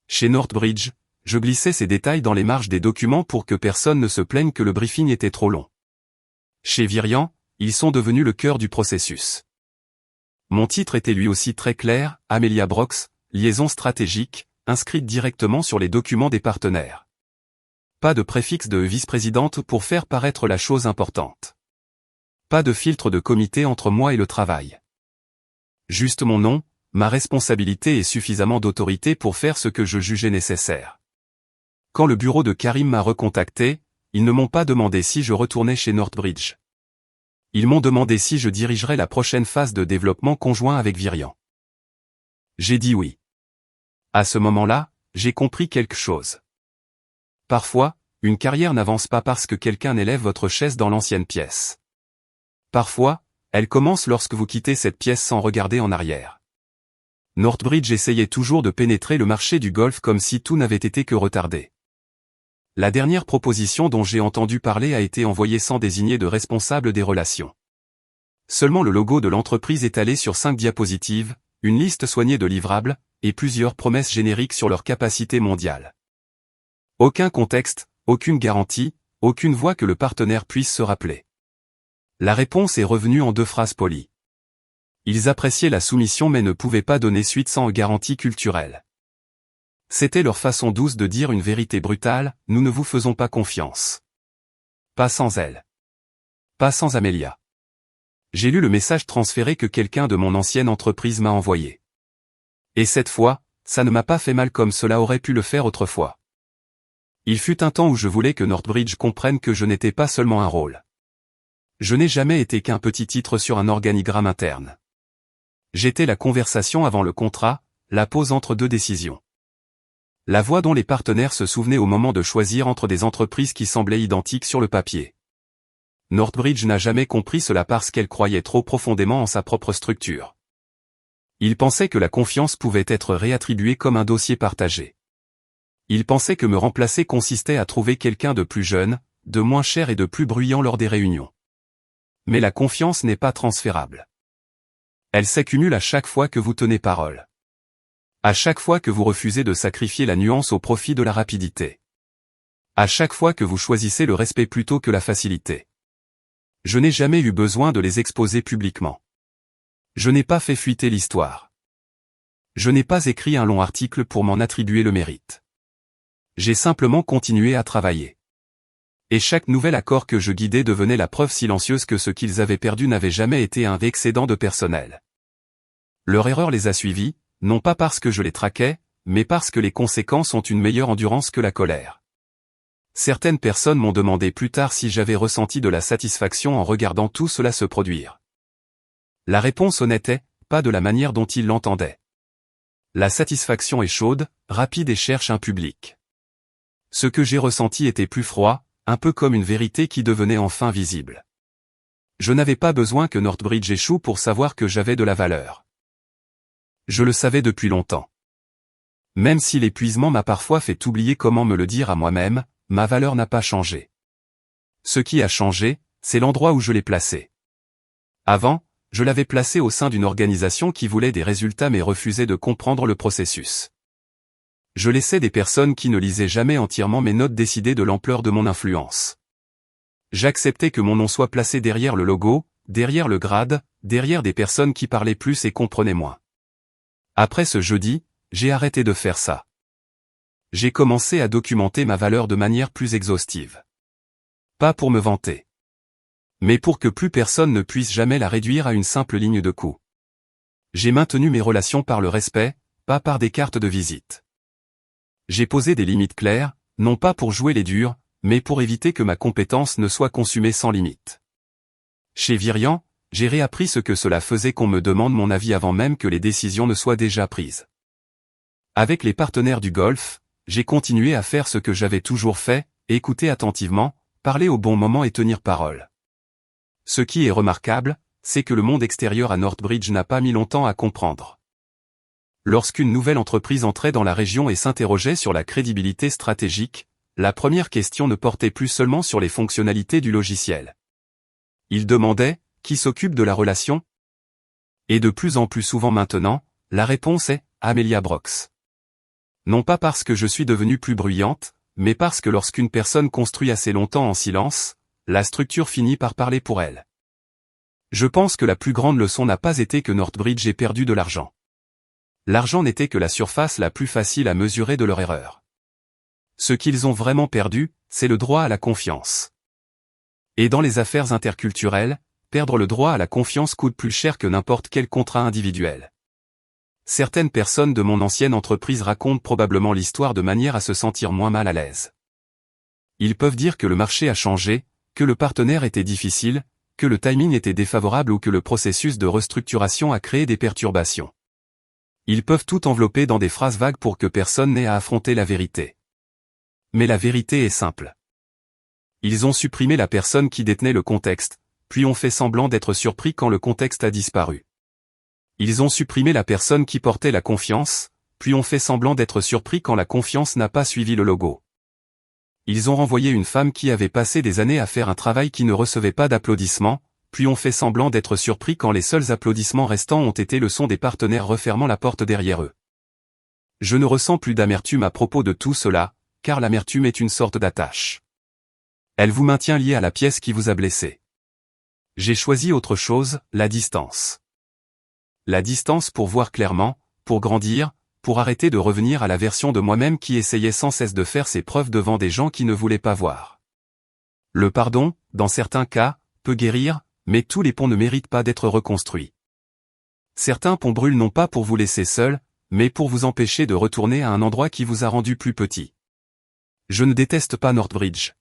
Chez Northbridge, je glissais ces détails dans les marges des documents pour que personne ne se plaigne que le briefing était trop long. Chez Virian, ils sont devenus le cœur du processus. Mon titre était lui aussi très clair, Amelia Brox, liaison stratégique, inscrite directement sur les documents des partenaires. Pas de préfixe de vice-présidente pour faire paraître la chose importante. Pas de filtre de comité entre moi et le travail. Juste mon nom, ma responsabilité et suffisamment d'autorité pour faire ce que je jugeais nécessaire. Quand le bureau de Karim m'a recontacté, ils ne m'ont pas demandé si je retournais chez Northbridge. Ils m'ont demandé si je dirigerais la prochaine phase de développement conjoint avec Virian. J'ai dit oui. À ce moment-là, j'ai compris quelque chose. Parfois, une carrière n'avance pas parce que quelqu'un élève votre chaise dans l'ancienne pièce. Parfois, elle commence lorsque vous quittez cette pièce sans regarder en arrière. Northbridge essayait toujours de pénétrer le marché du golf comme si tout n'avait été que retardé. La dernière proposition dont j'ai entendu parler a été envoyée sans désigner de responsable des relations. Seulement le logo de l'entreprise étalé sur 5 diapositives, une liste soignée de livrables, et plusieurs promesses génériques sur leur capacité mondiale. Aucun contexte, aucune garantie, aucune voix que le partenaire puisse se rappeler. La réponse est revenue en 2 phrases polies. Ils appréciaient la soumission mais ne pouvaient pas donner suite sans garantie culturelle. C'était leur façon douce de dire une vérité brutale, nous ne vous faisons pas confiance. Pas sans elle. Pas sans Amelia. J'ai lu le message transféré que quelqu'un de mon ancienne entreprise m'a envoyé. Et cette fois, ça ne m'a pas fait mal comme cela aurait pu le faire autrefois. Il fut un temps où je voulais que Northbridge comprenne que je n'étais pas seulement un rôle. Je n'ai jamais été qu'un petit titre sur un organigramme interne. J'étais la conversation avant le contrat, la pause entre 2 décisions. La voix dont les partenaires se souvenaient au moment de choisir entre des entreprises qui semblaient identiques sur le papier. Northbridge n'a jamais compris cela parce qu'elle croyait trop profondément en sa propre structure. Il pensait que la confiance pouvait être réattribuée comme un dossier partagé. Il pensait que me remplacer consistait à trouver quelqu'un de plus jeune, de moins cher et de plus bruyant lors des réunions. Mais la confiance n'est pas transférable. Elle s'accumule à chaque fois que vous tenez parole. À chaque fois que vous refusez de sacrifier la nuance au profit de la rapidité. À chaque fois que vous choisissez le respect plutôt que la facilité. Je n'ai jamais eu besoin de les exposer publiquement. Je n'ai pas fait fuiter l'histoire. Je n'ai pas écrit un long article pour m'en attribuer le mérite. J'ai simplement continué à travailler. Et chaque nouvel accord que je guidais devenait la preuve silencieuse que ce qu'ils avaient perdu n'avait jamais été un excédent de personnel. Leur erreur les a suivis, non pas parce que je les traquais, mais parce que les conséquences ont une meilleure endurance que la colère. Certaines personnes m'ont demandé plus tard si j'avais ressenti de la satisfaction en regardant tout cela se produire. La réponse honnête est, pas de la manière dont ils l'entendaient. La satisfaction est chaude, rapide et cherche un public. Ce que j'ai ressenti était plus froid, un peu comme une vérité qui devenait enfin visible. Je n'avais pas besoin que Northbridge échoue pour savoir que j'avais de la valeur. Je le savais depuis longtemps. Même si l'épuisement m'a parfois fait oublier comment me le dire à moi-même, ma valeur n'a pas changé. Ce qui a changé, c'est l'endroit où je l'ai placé. Avant, je l'avais placé au sein d'une organisation qui voulait des résultats mais refusait de comprendre le processus. Je laissais des personnes qui ne lisaient jamais entièrement mes notes décider de l'ampleur de mon influence. J'acceptais que mon nom soit placé derrière le logo, derrière le grade, derrière des personnes qui parlaient plus et comprenaient moins. Après ce jeudi, j'ai arrêté de faire ça. J'ai commencé à documenter ma valeur de manière plus exhaustive. Pas pour me vanter, mais pour que plus personne ne puisse jamais la réduire à une simple ligne de coût. J'ai maintenu mes relations par le respect, pas par des cartes de visite. J'ai posé des limites claires, non pas pour jouer les durs, mais pour éviter que ma compétence ne soit consumée sans limite. Chez Virian, j'ai réappris ce que cela faisait qu'on me demande mon avis avant même que les décisions ne soient déjà prises. Avec les partenaires du golf, j'ai continué à faire ce que j'avais toujours fait, écouter attentivement, parler au bon moment et tenir parole. Ce qui est remarquable, c'est que le monde extérieur à Northbridge n'a pas mis longtemps à comprendre. Lorsqu'une nouvelle entreprise entrait dans la région et s'interrogeait sur la crédibilité stratégique, la première question ne portait plus seulement sur les fonctionnalités du logiciel. Ils demandaient, qui s'occupe de la relation? Et de plus en plus souvent maintenant, la réponse est, Amelia Brox. Non pas parce que je suis devenue plus bruyante, mais parce que lorsqu'une personne construit assez longtemps en silence, la structure finit par parler pour elle. Je pense que la plus grande leçon n'a pas été que Northbridge ait perdu de l'argent. L'argent n'était que la surface la plus facile à mesurer de leur erreur. Ce qu'ils ont vraiment perdu, c'est le droit à la confiance. Et dans les affaires interculturelles, perdre le droit à la confiance coûte plus cher que n'importe quel contrat individuel. Certaines personnes de mon ancienne entreprise racontent probablement l'histoire de manière à se sentir moins mal à l'aise. Ils peuvent dire que le marché a changé, que le partenaire était difficile, que le timing était défavorable ou que le processus de restructuration a créé des perturbations. Ils peuvent tout envelopper dans des phrases vagues pour que personne n'ait à affronter la vérité. Mais la vérité est simple. Ils ont supprimé la personne qui détenait le contexte, puis ont fait semblant d'être surpris quand le contexte a disparu. Ils ont supprimé la personne qui portait la confiance, puis ont fait semblant d'être surpris quand la confiance n'a pas suivi le logo. Ils ont renvoyé une femme qui avait passé des années à faire un travail qui ne recevait pas d'applaudissements, puis ont fait semblant d'être surpris quand les seuls applaudissements restants ont été le son des partenaires refermant la porte derrière eux. Je ne ressens plus d'amertume à propos de tout cela, car l'amertume est une sorte d'attache. Elle vous maintient lié à la pièce qui vous a blessé. J'ai choisi autre chose, la distance. La distance pour voir clairement, pour grandir, pour arrêter de revenir à la version de moi-même qui essayait sans cesse de faire ses preuves devant des gens qui ne voulaient pas voir. Le pardon, dans certains cas, peut guérir, mais tous les ponts ne méritent pas d'être reconstruits. Certains ponts brûlent non pas pour vous laisser seul, mais pour vous empêcher de retourner à un endroit qui vous a rendu plus petit. Je ne déteste pas Northbridge.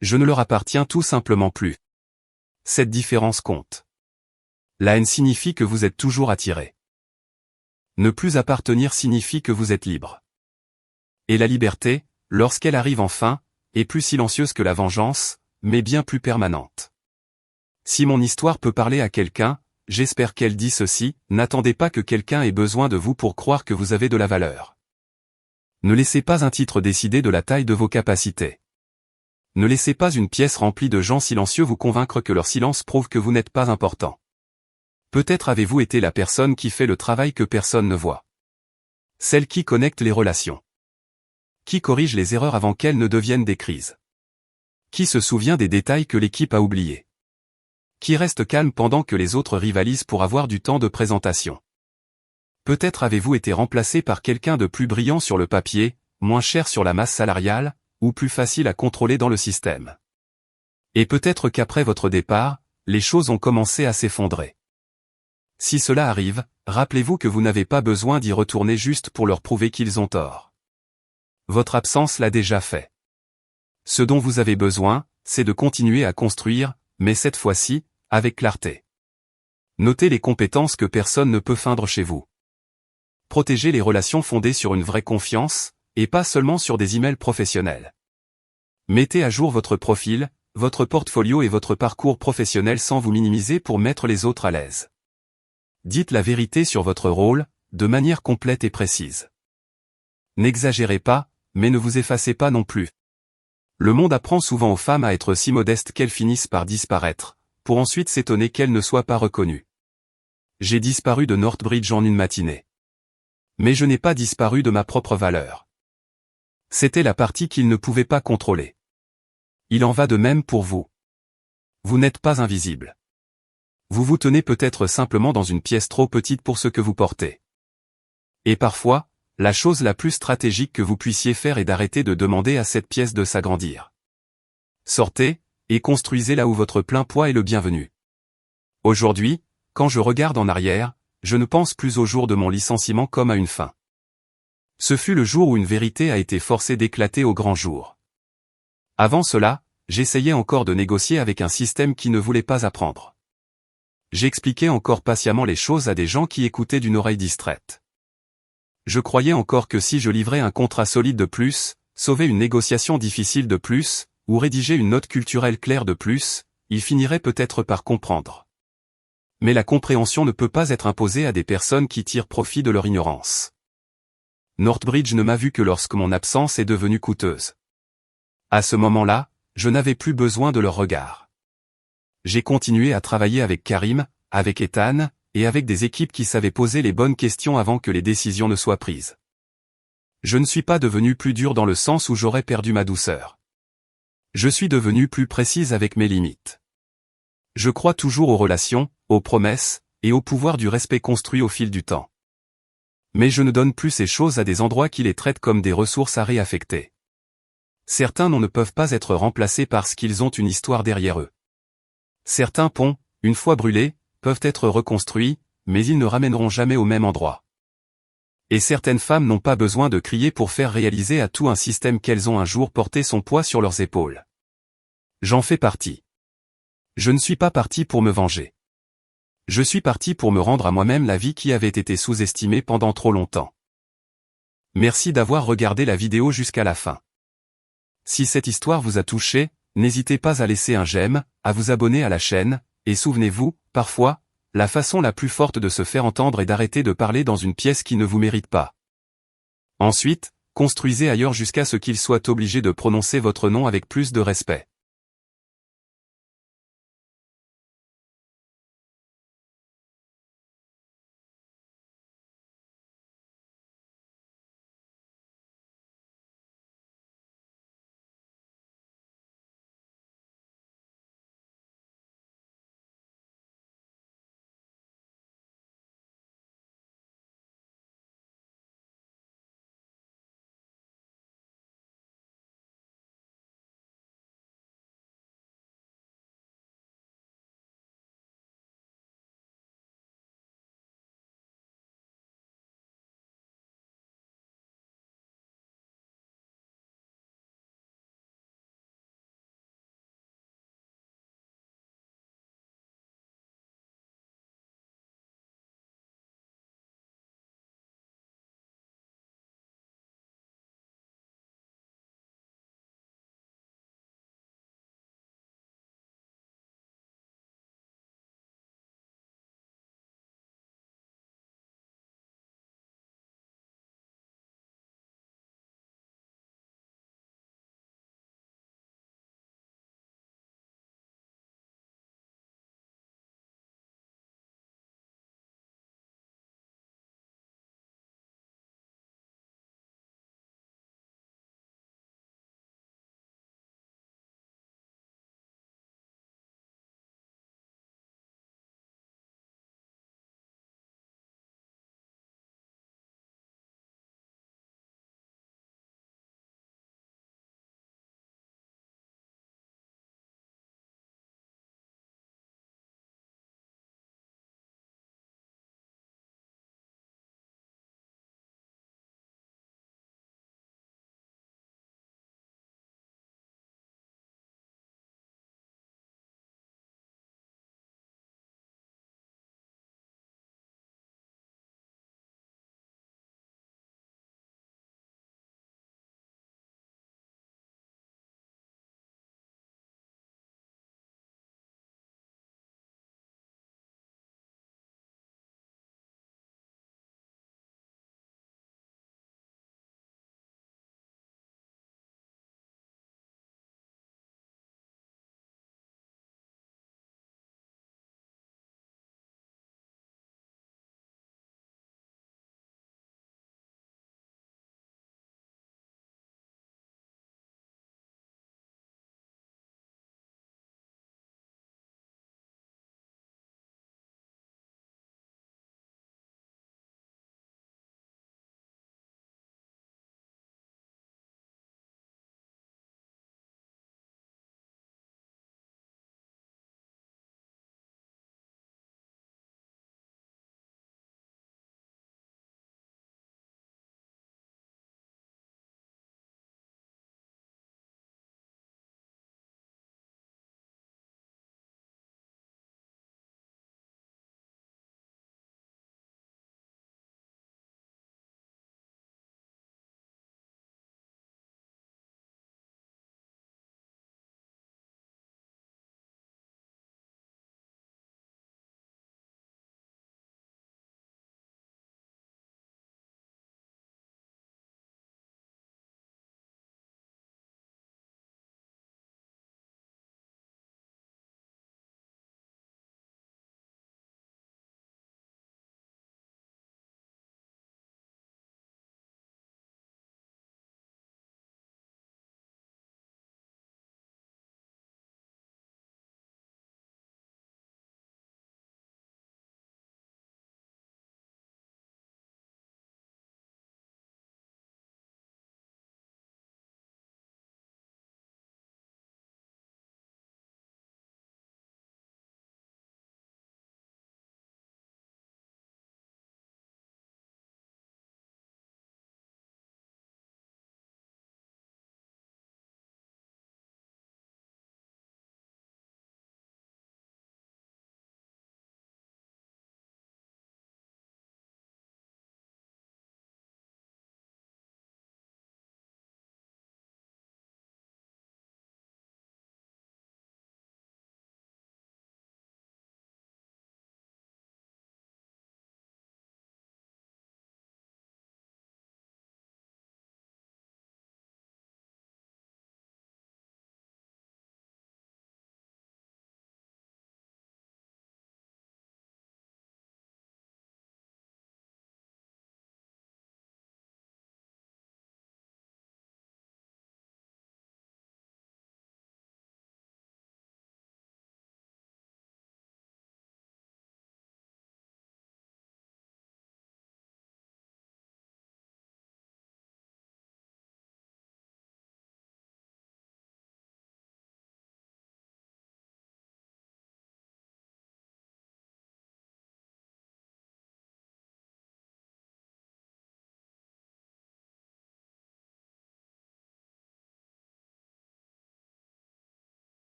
Je ne leur appartiens tout simplement plus. Cette différence compte. La haine signifie que vous êtes toujours attiré. Ne plus appartenir signifie que vous êtes libre. Et la liberté, lorsqu'elle arrive enfin, est plus silencieuse que la vengeance, mais bien plus permanente. Si mon histoire peut parler à quelqu'un, j'espère qu'elle dit ceci, n'attendez pas que quelqu'un ait besoin de vous pour croire que vous avez de la valeur. Ne laissez pas un titre décider de la taille de vos capacités. Ne laissez pas une pièce remplie de gens silencieux vous convaincre que leur silence prouve que vous n'êtes pas important. Peut-être avez-vous été la personne qui fait le travail que personne ne voit. Celle qui connecte les relations. Qui corrige les erreurs avant qu'elles ne deviennent des crises. Qui se souvient des détails que l'équipe a oubliés. Qui reste calme pendant que les autres rivalisent pour avoir du temps de présentation. Peut-être avez-vous été remplacé par quelqu'un de plus brillant sur le papier, moins cher sur la masse salariale, ou plus facile à contrôler dans le système. Et peut-être qu'après votre départ, les choses ont commencé à s'effondrer. Si cela arrive, rappelez-vous que vous n'avez pas besoin d'y retourner juste pour leur prouver qu'ils ont tort. Votre absence l'a déjà fait. Ce dont vous avez besoin, c'est de continuer à construire, mais cette fois-ci, avec clarté. Notez les compétences que personne ne peut feindre chez vous. Protégez les relations fondées sur une vraie confiance, et pas seulement sur des emails professionnels. Mettez à jour votre profil, votre portfolio et votre parcours professionnel sans vous minimiser pour mettre les autres à l'aise. Dites la vérité sur votre rôle, de manière complète et précise. N'exagérez pas, mais ne vous effacez pas non plus. Le monde apprend souvent aux femmes à être si modestes qu'elles finissent par disparaître, pour ensuite s'étonner qu'elles ne soient pas reconnues. J'ai disparu de Northbridge en une matinée. Mais je n'ai pas disparu de ma propre valeur. C'était la partie qu'il ne pouvait pas contrôler. Il en va de même pour vous. Vous n'êtes pas invisible. Vous vous tenez peut-être simplement dans une pièce trop petite pour ce que vous portez. Et parfois, la chose la plus stratégique que vous puissiez faire est d'arrêter de demander à cette pièce de s'agrandir. Sortez, et construisez là où votre plein poids est le bienvenu. Aujourd'hui, quand je regarde en arrière, je ne pense plus au jour de mon licenciement comme à une fin. Ce fut le jour où une vérité a été forcée d'éclater au grand jour. Avant cela, j'essayais encore de négocier avec un système qui ne voulait pas apprendre. J'expliquais encore patiemment les choses à des gens qui écoutaient d'une oreille distraite. Je croyais encore que si je livrais un contrat solide de plus, sauvais une négociation difficile de plus, ou rédigeais une note culturelle claire de plus, ils finiraient peut-être par comprendre. Mais la compréhension ne peut pas être imposée à des personnes qui tirent profit de leur ignorance. Northbridge ne m'a vu que lorsque mon absence est devenue coûteuse. À ce moment-là, je n'avais plus besoin de leur regard. J'ai continué à travailler avec Karim, avec Ethan, et avec des équipes qui savaient poser les bonnes questions avant que les décisions ne soient prises. Je ne suis pas devenu plus dur dans le sens où j'aurais perdu ma douceur. Je suis devenu plus précise avec mes limites. Je crois toujours aux relations, aux promesses, et au pouvoir du respect construit au fil du temps. Mais je ne donne plus ces choses à des endroits qui les traitent comme des ressources à réaffecter. Certains noms ne peuvent pas être remplacés parce qu'ils ont une histoire derrière eux. Certains ponts, une fois brûlés, peuvent être reconstruits, mais ils ne ramèneront jamais au même endroit. Et certaines femmes n'ont pas besoin de crier pour faire réaliser à tout un système qu'elles ont un jour porté son poids sur leurs épaules. J'en fais partie. Je ne suis pas parti pour me venger. Je suis parti pour me rendre à moi-même la vie qui avait été sous-estimée pendant trop longtemps. Merci d'avoir regardé la vidéo jusqu'à la fin. Si cette histoire vous a touché, n'hésitez pas à laisser un j'aime, à vous abonner à la chaîne, et souvenez-vous, parfois, la façon la plus forte de se faire entendre est d'arrêter de parler dans une pièce qui ne vous mérite pas. Ensuite, construisez ailleurs jusqu'à ce qu'il soit obligé de prononcer votre nom avec plus de respect.